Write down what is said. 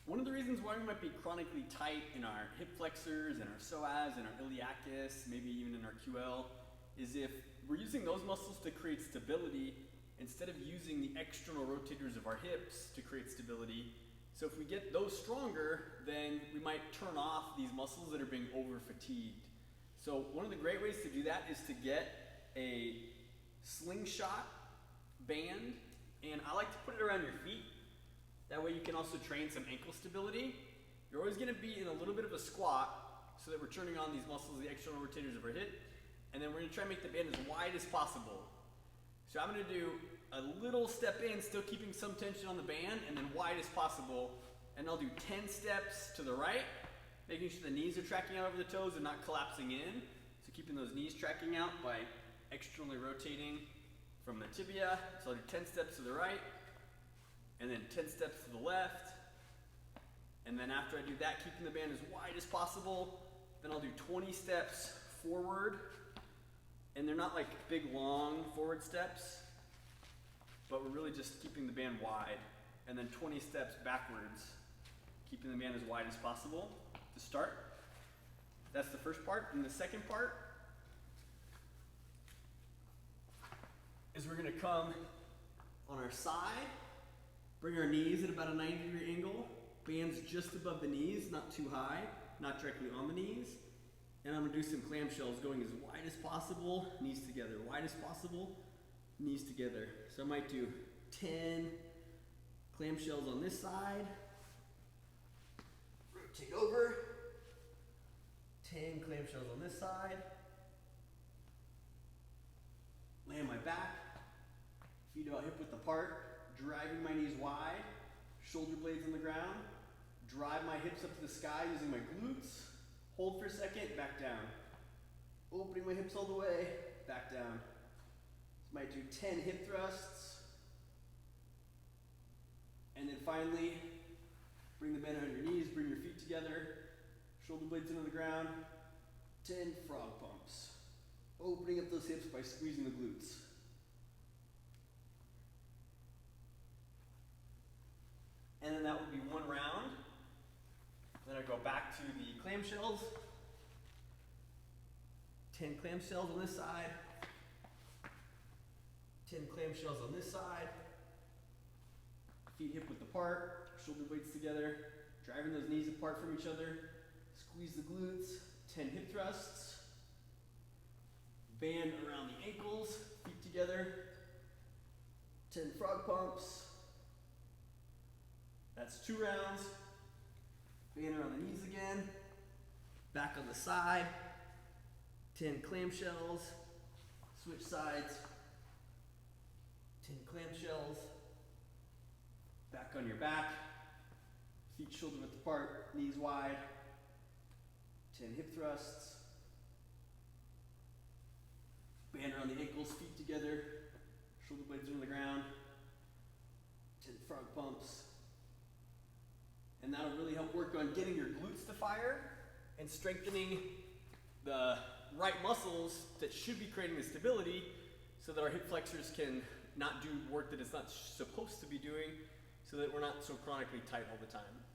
One of the reasons why we might be chronically tight in our hip flexors and our psoas and our iliacus, maybe even in our QL, is if we're using those muscles to create stability instead of using the external rotators of our hips to create stability. So if we get those stronger, then we might turn off these muscles that are being over fatigued. So one of the great ways to do that is to get a slingshot band, and I like to put it around your feet. That way you can also train some ankle stability. You're always going to be in a little bit of a squat so that we're turning on these muscles, the external rotators of our hip, and then we're going to try and make the band as wide as possible. So I'm going to do a little step in, still keeping some tension on the band, and then wide as possible. And I'll do 10 steps to the right, making sure the knees are tracking out over the toes and not collapsing in. So keeping those knees tracking out by externally rotating from the tibia. So I'll do 10 steps to the right, and then 10 steps to the left. And then after I do that, keeping the band as wide as possible, then I'll do 20 steps forward. And they're not like big, long forward steps, but we're really just keeping the band wide. And then 20 steps backwards, keeping the band as wide as possible to start. That's the first part. And the second part is we're going to come on our side, bring our knees at about a 90-degree angle, bands just above the knees, not too high, not directly on the knees. And I'm going to do some clamshells going as wide as possible, knees together, wide as possible, knees together. So I might do 10 clamshells on this side, rotate over, 10 clamshells on this side, lay on my back, feet about hip width apart, driving my knees wide, shoulder blades on the ground, drive my hips up to the sky using my glutes. Hold for a second, back down. Opening my hips all the way, back down. So might do 10 hip thrusts. And then finally, bring the bend on your knees, bring your feet together, shoulder blades into the ground, 10 frog pumps. Opening up those hips by squeezing the glutes. And then that would be one round. Then I go back to the clamshells. 10 clamshells on this side. 10 clamshells on this side. Feet hip width apart, shoulder blades together, driving those knees apart from each other. Squeeze the glutes. 10 hip thrusts. Band around the ankles, feet together. 10 frog pumps. That's 2 rounds. Band around the knees again, back on the side, 10 clamshells, switch sides, 10 clamshells, back on your back, feet shoulder width apart, knees wide, 10 hip thrusts, band around the ankles, feet together, shoulder blades on the ground, 10 frog pumps. And that'll really help work on getting your glutes to fire and strengthening the right muscles that should be creating the stability so that our hip flexors can not do work that it's not supposed to be doing, so that we're not so chronically tight all the time.